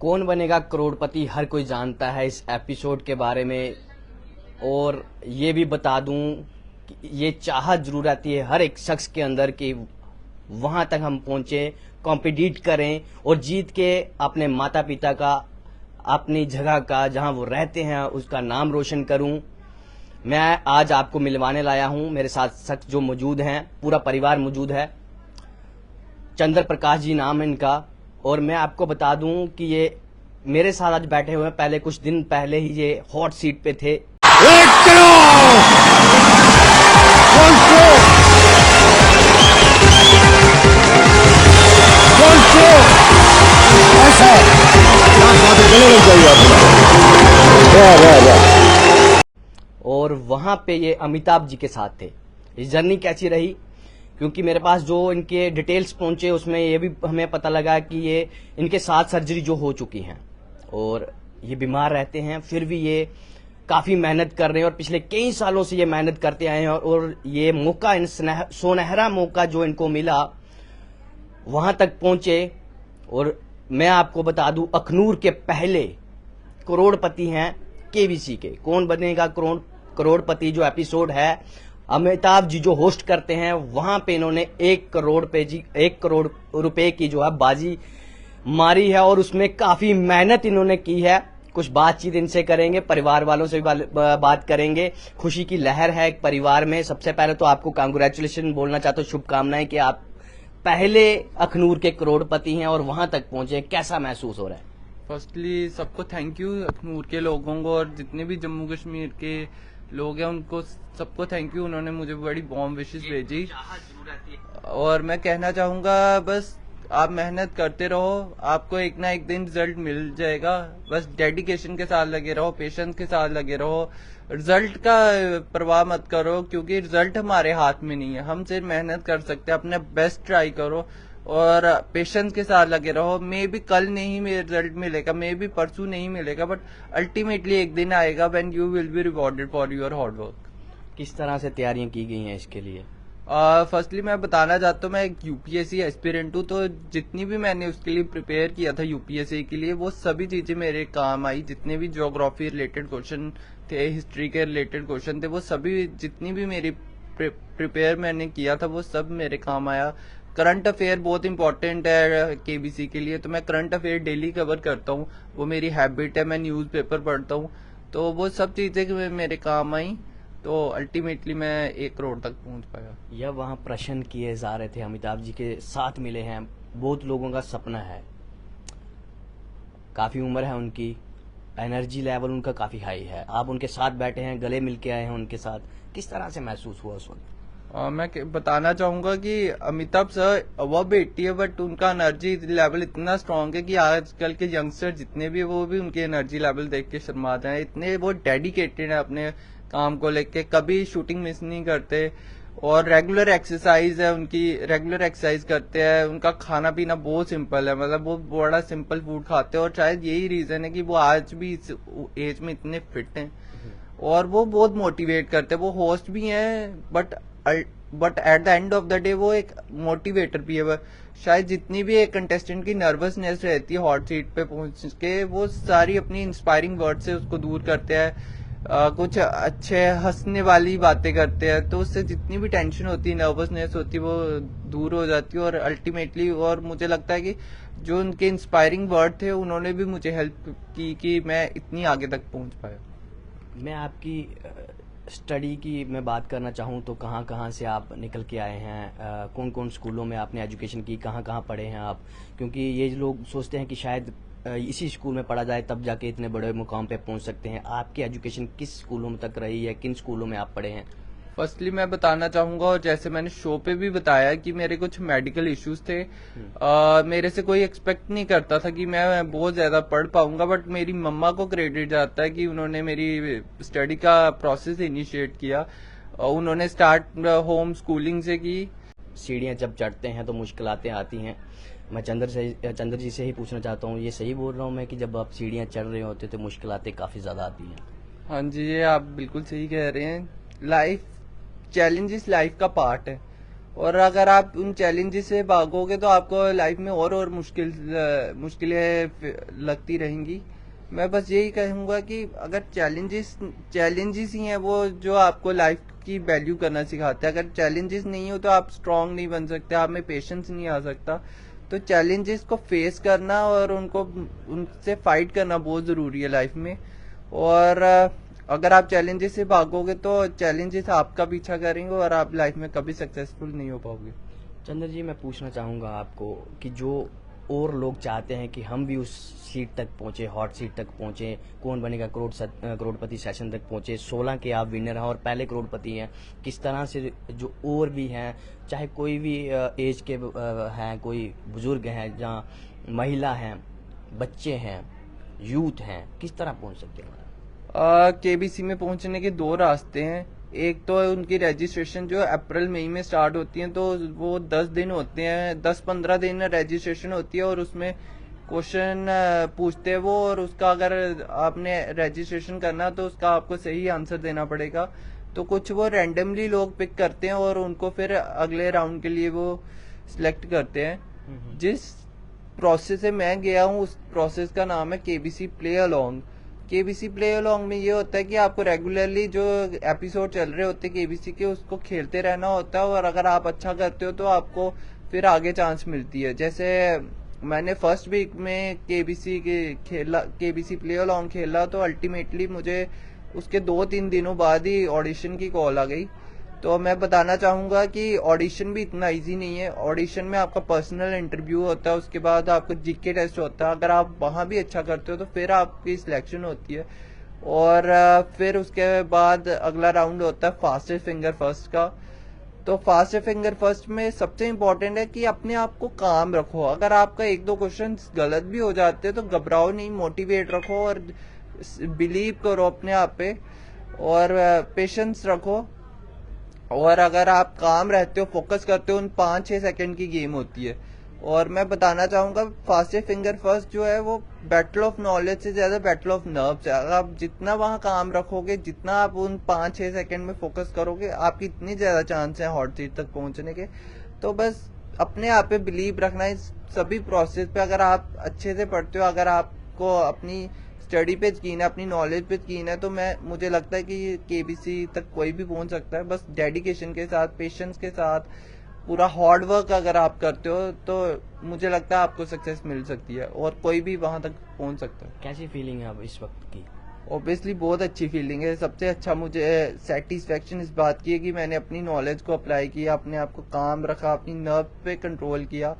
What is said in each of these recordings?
कौन बनेगा करोड़पति हर कोई जानता है इस एपिसोड के बारे में। और ये भी बता दूं कि ये चाहत जरूर आती है हर एक शख्स के अंदर कि वहां तक हम पहुंचे, कॉम्पिटिट करें और जीत के अपने माता पिता का, अपनी जगह का, जहां वो रहते हैं, उसका नाम रोशन करूं। मैं आज आपको मिलवाने लाया हूं, मेरे साथ शख्स जो मौजूद हैं, पूरा परिवार मौजूद है। चंद्र प्रकाश जी नाम है इनका। और मैं आपको बता दूं कि ये मेरे साथ आज बैठे हुए हैं, पहले कुछ दिन पहले ही ये हॉट सीट पे थे। 1 करोड़! ऐसा और वहां पे ये अमिताभ जी के साथ थे। ये जर्नी कैसी रही, क्योंकि मेरे पास जो इनके डिटेल्स पहुंचे उसमें ये भी हमें पता लगा कि ये इनके 7 सर्जरी जो हो चुकी हैं और ये बीमार रहते हैं, फिर भी ये काफी मेहनत कर रहे हैं और पिछले कई सालों से ये मेहनत करते आए हैं। और ये मौका, सुनहरा मौका जो इनको मिला, वहां तक पहुंचे। और मैं आपको बता दूं, अखनूर के पहले करोड़पति हैं केबीसी के। कौन बनेगा करोड़पति जो एपिसोड है, अमिताभ जी जो होस्ट करते हैं, वहां पे इन्होंने 1 करोड़ रुपए की जो है बाजी मारी है और उसमें काफी मेहनत इन्होंने की है। कुछ बातचीत इनसे करेंगे, परिवार वालों से भी बात करेंगे। खुशी की लहर है एक परिवार में। सबसे पहले तो आपको कांग्रेचुलेशन बोलना चाहता हूँ, शुभकामनाएं कि आप पहले अखनूर के करोड़पति हैं और वहां तक पहुंचे। कैसा महसूस हो रहा है? फर्स्टली सबको थैंक यू, अखनूर के लोगों को और जितने भी जम्मू कश्मीर के लोग हैं उनको सबको थैंक यू। उन्होंने मुझे बड़ी बॉम्ब विशेस भेजी और मैं कहना चाहूंगा बस आप मेहनत करते रहो, आपको एक ना एक दिन रिजल्ट मिल जाएगा। बस डेडिकेशन के साथ लगे रहो, पेशेंस के साथ लगे रहो। रिजल्ट का परवाह मत करो क्योंकि रिजल्ट हमारे हाथ में नहीं है, हम सिर्फ मेहनत कर सकते हैं। अपने बेस्ट ट्राई करो और पेशेंस के साथ लगे रहो। मे भी कल नहीं मेरे रिजल्ट मिलेगा, मे भी परसों नहीं मिलेगा, बट अल्टीमेटली एक दिन आएगा when you will be rewarded for your hard work. किस तरह से तैयारियां की गई हैं इसके लिए? फर्स्टली मैं बताना चाहता हूँ, मैं एक यूपीएससी एस्पिरेंट हूँ, तो जितनी भी मैंने उसके लिए प्रिपेयर किया था यूपीएससी के लिए, वो सभी चीजें मेरे काम आई। जितने भी ज्योग्राफी रिलेटेड क्वेश्चन थे, हिस्ट्री के रिलेटेड क्वेश्चन थे, वो सभी जितनी भी मेरी प्रिपेयर मैंने किया था वो सब मेरे काम आया। करंट अफेयर बहुत इंपॉर्टेंट है केबीसी के लिए, तो मैं करंट अफेयर डेली कवर करता हूँ, वो मेरी हैबिट है। मैं न्यूज़पेपर पढ़ता हूँ, तो वो सब चीजें मेरे काम आई, तो अल्टीमेटली मैं 1 करोड़ तक पहुंच पाया। यह वहाँ प्रश्न किए जा रहे थे, अमिताभ जी के साथ मिले हैं। बहुत लोगों का सपना है, काफी उम्र है उनकी, एनर्जी लेवल उनका काफी हाई है। आप उनके साथ बैठे हैं, गले मिलके आए हैं उनके साथ, किस तरह से महसूस हुआ उस वक्त? मैं बताना चाहूंगा कि अमिताभ सर वह बेटी है, बट उनका एनर्जी लेवल इतना स्ट्रांग है कि आजकल के यंगस्टर जितने भी, वो भी उनकी एनर्जी लेवल देख के शर्माते हैं। इतने वो डेडिकेटेड है अपने काम को लेके, कभी शूटिंग मिस नहीं करते और रेगुलर एक्सरसाइज है उनकी, रेगुलर एक्सरसाइज करते हैं। उनका खाना पीना बहुत सिंपल है, मतलब वो बड़ा सिंपल फूड खाते हैं और शायद यही रीजन है कि वो आज भी इस एज में इतने फिट हैं। और वो बहुत मोटिवेट करते हैं। वो होस्ट भी हैं but at the end of the day वो एक मोटिवेटर भी है। शायद जितनी भी एक कंटेस्टेंट की नर्वसनेस रहती है हॉट सीट पे पहुंच के, वो सारी अपनी इंस्पायरिंग वर्ड से उसको दूर करते हैं। कुछ अच्छे हंसने वाली बातें करते हैं, तो उससे जितनी भी टेंशन होती है, नर्वसनेस होती है, वो दूर हो जाती है। और अल्टीमेटली, और मुझे लगता है कि जो उनके इंस्पायरिंग वर्ड थे उन्होंने भी मुझे हेल्प की कि मैं इतनी आगे तक पहुंच पाया। मैं आपकी स्टडी की मैं बात करना चाहूँ तो कहाँ कहाँ से आप निकल के आए हैं, कौन कौन स्कूलों में आपने एजुकेशन की, कहाँ कहाँ पढ़े हैं आप? क्योंकि ये लोग सोचते हैं कि शायद इसी स्कूल में पढ़ा जाए तब जाके इतने बड़े मुकाम पे पहुंच सकते हैं। आपकी एजुकेशन किस स्कूलों में तक रही है, किन स्कूलों में आप पढ़े हैं? फर्स्टली मैं बताना चाहूंगा, और जैसे मैंने शो पे भी बताया कि मेरे कुछ मेडिकल इश्यूज थे। मेरे से कोई एक्सपेक्ट नहीं करता था कि मैं बहुत ज्यादा पढ़ पाऊंगा, बट मेरी मम्मा को क्रेडिट जाता है कि उन्होंने मेरी स्टडी का प्रोसेस इनिशिएट किया। उन्होंने स्टार्ट होम स्कूलिंग से की। सीढ़ियाँ जब चढ़ते हैं तो मुश्किलातें आती हैं। मैं चंद्र जी से ही पूछना चाहता हूँ, ये सही बोल रहा हूँ मैं कि जब आप सीढ़ियाँ चढ़ रहे होते तो मुश्किलातें काफी ज्यादा आती हैं? हाँ जी, ये आप बिल्कुल सही कह रहे हैं। लाइफ चैलेंजेस लाइफ का पार्ट है, और अगर आप उन चैलेंजेस से भागोगे तो आपको लाइफ में और मुश्किलें लगती रहेंगी। मैं बस यही कहूंगा कि अगर चैलेंजेस ही हैं वो जो आपको लाइफ की वैल्यू करना सिखाते हैं। अगर चैलेंजेस नहीं हो तो आप स्ट्रांग नहीं बन सकते, आप में पेशेंस नहीं आ सकता। तो चैलेंजेस को फेस करना और उनसे फाइट करना बहुत जरूरी है लाइफ में। और अगर आप चैलेंजेस से भागोगे तो चैलेंजेस आपका पीछा करेंगे और आप लाइफ में कभी सक्सेसफुल नहीं हो पाओगे। चंद्र जी, मैं पूछना चाहूँगा आपको कि जो और लोग चाहते हैं कि हम भी उस सीट तक पहुँचे, हॉट सीट तक पहुँचे, कौन बनेगा करोड़पति सेशन तक पहुँचे, 16 के आप विनर हैं और पहले करोड़पति हैं, किस तरह से जो और भी हैं, चाहे कोई भी एज के हैं, कोई बुजुर्ग हैं, जहाँ महिला हैं, बच्चे हैं, यूथ हैं, किस तरह पहुँच सकते हैं? केबीसी में पहुंचने के दो रास्ते हैं। एक तो उनकी रजिस्ट्रेशन जो अप्रैल मई में स्टार्ट होती है, तो वो 10 दिन होते हैं, 10-15 दिन रजिस्ट्रेशन होती है और उसमें क्वेश्चन पूछते हैं वो, और उसका अगर आपने रजिस्ट्रेशन करना तो उसका आपको सही आंसर देना पड़ेगा। तो कुछ वो रैंडमली लोग पिक करते हैं और उनको फिर अगले राउंड के लिए वो सिलेक्ट करते हैं। जिस प्रोसेस से मैं गया हूँ उस प्रोसेस का नाम है KBC play along. KBC play along में ये होता है कि आपको रेगुलरली जो एपिसोड चल रहे होते हैं केबीसी के उसको खेलते रहना होता है, और अगर आप अच्छा करते हो तो आपको फिर आगे चांस मिलती है। जैसे मैंने फर्स्ट वीक में केबीसी प्ले अलोंग खेला तो अल्टीमेटली मुझे उसके 2-3 दिनों बाद ही ऑडिशन की कॉल आ गई। तो मैं बताना चाहूंगा कि ऑडिशन भी इतना इजी नहीं है। ऑडिशन में आपका पर्सनल इंटरव्यू होता है, उसके बाद आपका जीके टेस्ट होता है। अगर आप वहां भी अच्छा करते हो तो फिर आपकी सिलेक्शन होती है, और फिर उसके बाद अगला राउंड होता है फास्टेस्ट फिंगर फर्स्ट का। तो फास्ट फिंगर फर्स्ट में सबसे इम्पोर्टेंट है कि अपने आप को काम रखो। अगर आपका 1-2 क्वेश्चन गलत भी हो जाते हैं तो घबराओ नहीं, मोटिवेट रखो और बिलीव करो अपने आप पे, और पेशेंस रखो। और अगर आप काम रहते हो, फोकस करते हो, उन 5-6 सेकंड की गेम होती है। और मैं बताना चाहूंगा फास्टेस्ट फिंगर फर्स्ट जो है वो बैटल ऑफ नॉलेज से ज्यादा बैटल ऑफ नर्व्स है। अगर आप जितना वहां काम रखोगे, जितना आप उन 5-6 सेकंड में फोकस करोगे, आपकी इतनी ज्यादा चांस है हॉट सीट तक पहुंचने के। तो बस अपने आप पे बिलीव रखना है, सभी प्रोसेस पे। अगर आप अच्छे से पढ़ते हो, अगर आपको अपनी स्टडी पे यकीन है, अपनी नॉलेज पे यकीन है, तो मुझे लगता है कि केबीसी तक कोई भी पहुंच सकता है। बस डेडिकेशन के साथ, पेशेंस के साथ, पूरा हार्ड वर्क अगर आप करते हो तो मुझे लगता है आपको सक्सेस मिल सकती है और कोई भी वहां तक पहुंच सकता है। कैसी फीलिंग है अब इस वक्त की? ऑब्वियसली बहुत अच्छी फीलिंग है। सबसे अच्छा मुझे सेटिस्फेक्शन इस बात की है कि मैंने अपनी नॉलेज को अप्लाई किया, अपने आप को काम रखा, अपनी नर्व पे कंट्रोल किया,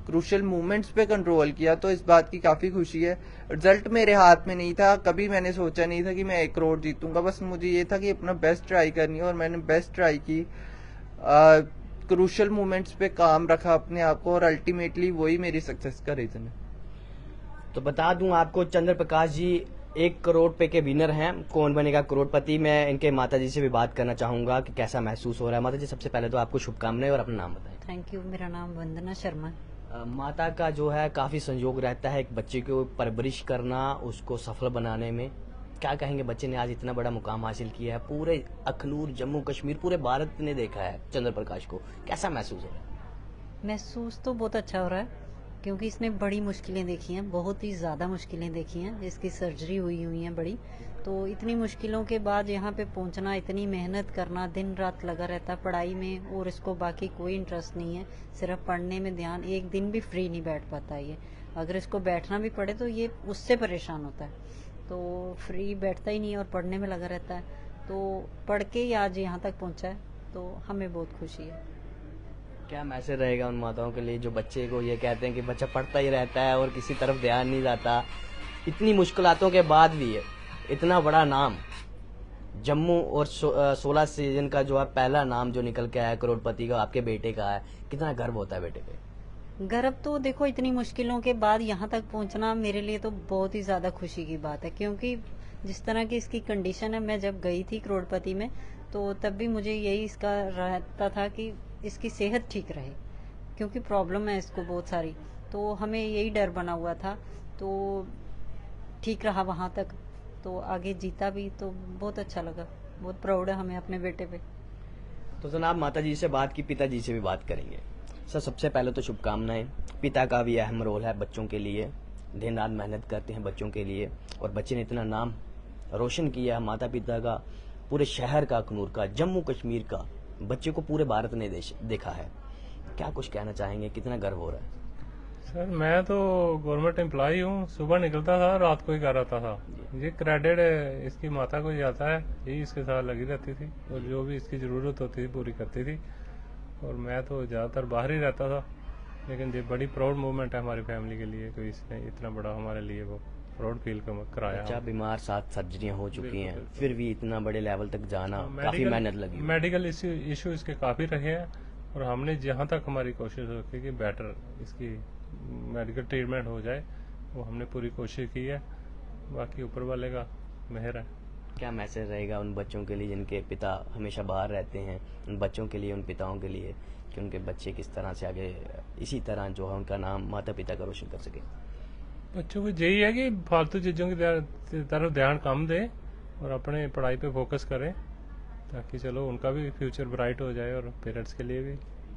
क्रूशियल मूवमेंट्स पे कंट्रोल किया। तो इस बात की काफी खुशी है। रिजल्ट मेरे हाथ में नहीं था, कभी मैंने सोचा नहीं था कि मैं 1 करोड़ जीतूंगा। बस मुझे ये था कि अपना बेस्ट ट्राई करनी है और मैंने बेस्ट ट्राई की, क्रूशियल मूवमेंट्स पे काम रखा अपने आप को, और अल्टीमेटली वही मेरी सक्सेस का रीजन है। तो बता दूं आपको, चंद्र प्रकाश जी 1 करोड़ पे के विनर हैं, कौन बनेगा करोड़पति। मैं इनके माता जी से भी बात करना चाहूंगा कि कैसा महसूस हो रहा है। माता जी, सबसे पहले तो आपको शुभकामनाएं और अपना नाम बताएं। Thank you. मेरा नाम वंदना शर्मा। माता का जो है काफी संयोग रहता है एक बच्चे को परवरिश करना, उसको सफल बनाने में। क्या कहेंगे, बच्चे ने आज इतना बड़ा मुकाम हासिल किया है, पूरे अखनूर, जम्मू कश्मीर, पूरे भारत ने देखा है चंद्र प्रकाश को, कैसा महसूस हो रहा है? महसूस तो बहुत अच्छा हो रहा है, क्योंकि इसने बड़ी मुश्किलें देखी हैं, बहुत ही ज़्यादा मुश्किलें देखी हैं। इसकी सर्जरी हुई है बड़ी, तो इतनी मुश्किलों के बाद यहाँ पे पहुँचना, इतनी मेहनत करना, दिन रात लगा रहता है पढ़ाई में, और इसको बाकी कोई इंटरेस्ट नहीं है, सिर्फ पढ़ने में ध्यान। एक दिन भी फ्री नहीं बैठ पाता ये। अगर इसको बैठना भी पड़े तो ये उससे परेशान होता है, तो फ्री बैठता ही नहीं और पढ़ने में लगा रहता है। तो पढ़ के ही आज यहाँ तक पहुँचा है, तो हमें बहुत खुशी है। क्या मैसेज रहेगा उन माताओं के लिए जो बच्चे को ये कहते हैं कि बच्चा पढ़ता ही रहता है और किसी तरफ ध्यान नहीं जाता? इतनी मुश्किलातों के बाद भी इतना बड़ा नाम, जम्मू और 16 सीजन का जो है पहला नाम जो निकल के आया करोड़पति का, आपके बेटे का है, कितना गर्व होता है बेटे पे? गर्व तो देखो, इतनी मुश्किलों के बाद यहाँ तक पहुँचना मेरे लिए तो बहुत ही ज़्यादा खुशी की बात है, क्योंकि जिस तरह की इसकी कंडीशन है, मैं जब गई थी करोड़पति में तो तब भी मुझे यही इसका रहता था कि इसकी सेहत ठीक रहे, क्योंकि प्रॉब्लम है इसको बहुत सारी, तो हमें यही डर बना हुआ था। तो ठीक रहा वहाँ तक, तो आगे जीता भी, तो बहुत अच्छा लगा, बहुत प्राउड है हमें अपने बेटे पे। तो जनाब माता जी से बात की, पिताजी से भी बात करेंगे। सर सबसे पहले तो शुभकामनाएं। पिता का भी अहम रोल है बच्चों के लिए, दिन रात मेहनत करते हैं बच्चों के लिए, और बच्चे ने इतना नाम रोशन किया है माता पिता का, पूरे शहर का, अखनूर का, जम्मू कश्मीर का, बच्चे को पूरे भारत ने देखा है। क्या कुछ कहना चाहेंगे, कितना गर्व हो रहा है? सर मैं तो गवर्नमेंट एम्प्लॉय हूँ, सुबह निकलता था रात को ही घर आता था। ये क्रेडिट इसकी माता को जाता है, यही इसके साथ लगी रहती थी और जो भी इसकी ज़रूरत होती थी पूरी करती थी। और मैं तो ज़्यादातर बाहर ही रहता था, लेकिन ये बड़ी प्राउड मूवमेंट है हमारी फैमिली के लिए, तो इसने इतना बड़ा हमारे लिए वो प्राउड फील कराया। बच्चा बीमार, 7 सर्जरियां हो चुकी हैं, फिर भी इतना बड़े लेवल तक जाना, काफी मेहनत लगी। मेडिकल इशू इसके काफ़ी रहे हैं और हमने जहाँ तक हमारी कोशिश होती कि बेटर इसकी मेडिकल ट्रीटमेंट हो जाए, वो हमने पूरी कोशिश की है। बाकी ऊपर वाले का मेहर है। क्या मैसेज रहेगा उन बच्चों के लिए जिनके पिता हमेशा बाहर रहते हैं, उन बच्चों के लिए, उन पिताओं के लिए, कि उनके बच्चे किस तरह से आगे इसी तरह जो है उनका नाम माता पिता का रोशन कर सके? बच्चों को यही है कि फालतू चीज़ों की तरफ ध्यान कम दें और अपने पढ़ाई पे फोकस करें, ताकि चलो उनका भी फ्यूचर ब्राइट हो जाए और पेरेंट्स के लिए भी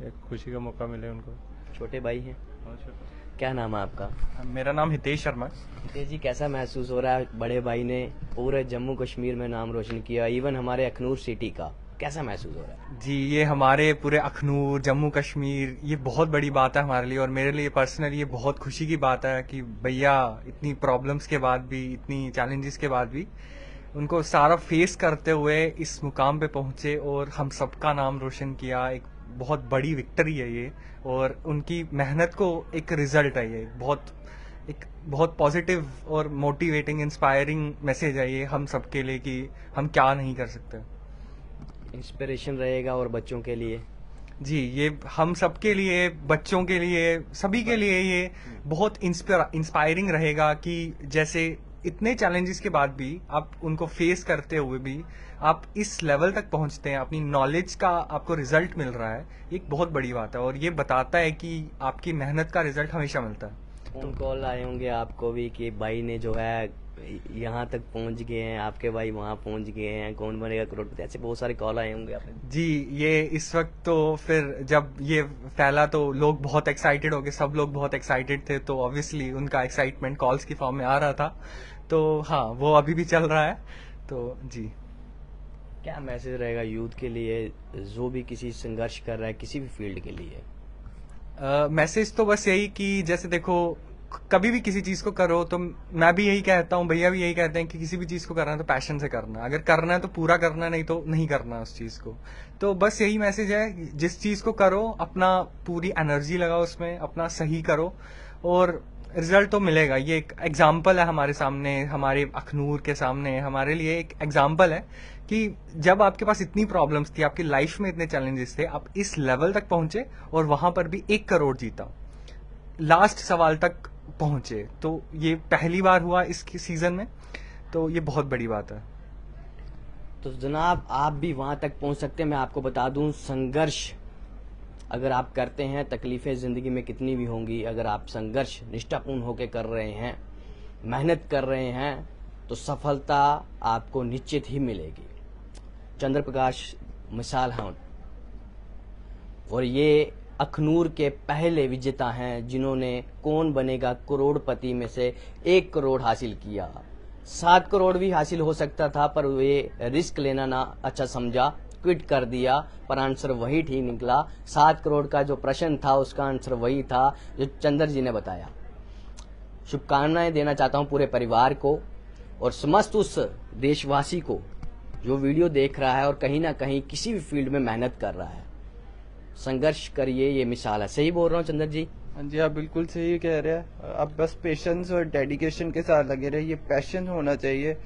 एक खुशी का मौका मिले उनको। छोटे भाई हैं, क्या नाम है आपका? मेरा नाम हितेश शर्मा। हितेश जी, कैसा महसूस हो रहा है, बड़े भाई ने पूरे जम्मू कश्मीर में नाम रोशन किया, इवन हमारे अखनूर सिटी का, कैसा महसूस हो रहा है? जी, ये हमारे पूरे अखनूर, जम्मू कश्मीर, ये बहुत बड़ी बात है हमारे लिए और मेरे लिए पर्सनली ये बहुत खुशी की बात है कि भैया इतनी प्रॉब्लम्स के बाद भी, इतनी चैलेंजेस के बाद भी उनको सारा फेस करते हुए इस मुकाम पे पहुंचे और हम सबका नाम रोशन किया। एक बहुत बड़ी विक्ट्री है ये और उनकी मेहनत को एक रिजल्ट है ये। एक बहुत पॉजिटिव और मोटिवेटिंग, इंस्पायरिंग मैसेज है ये हम सबके लिए कि हम क्या नहीं कर सकते। इंस्पिरेशन रहेगा और बच्चों के लिए। जी, ये हम सबके लिए, बच्चों के लिए, सभी के लिए ये बहुत इंस्पायरिंग रहेगा कि जैसे इतने चैलेंजेस के बाद भी आप उनको फेस करते हुए भी आप इस लेवल तक पहुंचते हैं, अपनी नॉलेज का आपको रिजल्ट मिल रहा है, एक बहुत बड़ी बात है और ये बताता है कि आपकी मेहनत का रिजल्ट हमेशा मिलता है। फोन कॉल आए होंगे आपको भी कि भाई ने जो है यहाँ तक पहुंच गए हैं, आपके भाई वहाँ पहुंच गए हैं, कौन बनेगा करोड़पति, ऐसे बहुत सारे कॉल आए होंगे आपने? जी, ये इस वक्त तो फिर जब ये फैला तो लोग बहुत एक्साइटेड हो गए, सब लोग बहुत एक्साइटेड थे, तो ऑब्वियसली उनका एक्साइटमेंट कॉल्स की फॉर्म में आ रहा था। तो हाँ, वो अभी भी चल रहा है। तो जी, क्या मैसेज रहेगा यूथ के लिए जो भी किसी संघर्ष कर रहा है किसी भी फील्ड के लिए? मैसेज तो बस यही कि जैसे देखो, कभी भी किसी चीज को करो तो मैं भी यही कहता हूँ, भैया भी यही कहते हैं कि किसी भी चीज को करना है तो पैशन से करना, अगर करना है तो पूरा करना, नहीं तो नहीं करना उस चीज को। तो बस यही मैसेज है, जिस चीज को करो अपना पूरी एनर्जी लगाओ उसमें, अपना सही करो और रिजल्ट तो मिलेगा। ये एक एग्जाम्पल है हमारे सामने, हमारे अखनूर के सामने, हमारे लिए एक एग्जाम्पल है कि जब आपके पास इतनी प्रॉब्लम्स थी, आपकी लाइफ में इतने चैलेंजेस थे, आप इस लेवल तक पहुंचे और वहां पर भी 1 करोड़ जीता, लास्ट सवाल तक पहुंचे। तो ये पहली बार हुआ इस सीजन में, तो ये बहुत बड़ी बात है। तो जनाब आप भी वहां तक पहुंच सकते हैं। मैं आपको बता दूं, संघर्ष अगर आप करते हैं, तकलीफें जिंदगी में कितनी भी होंगी, अगर आप संघर्ष निष्ठापूर्ण होकर कर रहे हैं, मेहनत कर रहे हैं, तो सफलता आपको निश्चित ही मिलेगी। चंद्र प्रकाश मिसाल हैं और ये अखनूर के पहले विजेता हैं जिन्होंने कौन बनेगा करोड़पति में से 1 करोड़ हासिल किया। 7 करोड़ भी हासिल हो सकता था, पर वे रिस्क लेना ना अच्छा समझा, क्विट कर दिया, पर आंसर वही ठीक निकला। 7 करोड़ का जो प्रश्न था उसका आंसर वही था जो चंद्र जी ने बताया। शुभकामनाएं देना चाहता हूं पूरे परिवार को और समस्त उस देशवासी को जो वीडियो देख रहा है और कहीं ना कहीं किसी भी फील्ड में मेहनत कर रहा है। संघर्ष करिए, ये मिसाल है। सही बोल रहा हूँ चंद्र जी? हाँ जी, आप बिल्कुल सही कह रहे हैं। आप बस पेशेंस और डेडिकेशन के साथ लगे रहिए, पैशन होना चाहिए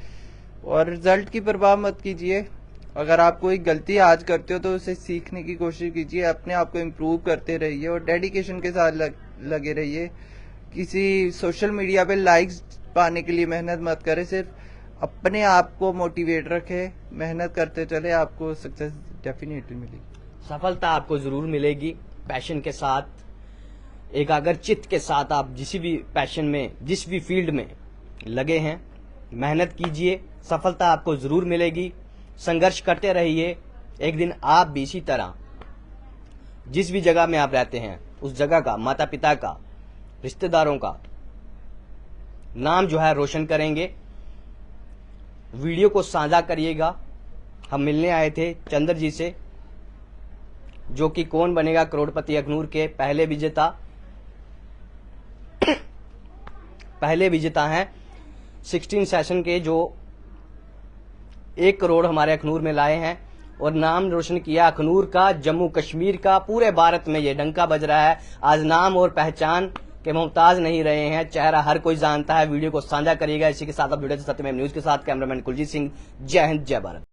और रिजल्ट की परवाह मत कीजिए। अगर आप कोई गलती आज करते हो तो उसे सीखने की कोशिश कीजिए, अपने आप को इम्प्रूव करते रहिए और डेडिकेशन के साथ लगे रहिए। किसी सोशल मीडिया पे लाइक्स पाने के लिए मेहनत मत करें, सिर्फ अपने आप को मोटिवेट रखें, मेहनत करते चले, आपको सक्सेस डेफिनेटली मिलेगी। सफलता आपको जरूर मिलेगी। पैशन के साथ, एकाग्र चित्त के साथ आप जिस भी पैशन में, जिस भी फील्ड में लगे हैं, मेहनत कीजिए, सफलता आपको जरूर मिलेगी। संघर्ष करते रहिए, एक दिन आप भी इसी तरह जिस भी जगह में आप रहते हैं उस जगह का, माता पिता का, रिश्तेदारों का नाम जो है रोशन करेंगे। वीडियो को साझा करिएगा। हम मिलने आए थे चंद्र जी से, जो कि कौन बनेगा करोड़पति अखनूर के पहले विजेता हैं 16 सेशन के, जो 1 करोड़ हमारे अखनूर में लाए हैं और नाम रोशन किया अखनूर का, जम्मू कश्मीर का। पूरे भारत में ये डंका बज रहा है। आज नाम और पहचान के मोहताज नहीं रहे हैं, चेहरा हर कोई जानता है। वीडियो को साझा करिएगा। इसी के साथ आप जुड़े थे सत्यमेव न्यूज के साथ। कैमरामैन कुलजीत सिंह। जय हिंद, जय भारत।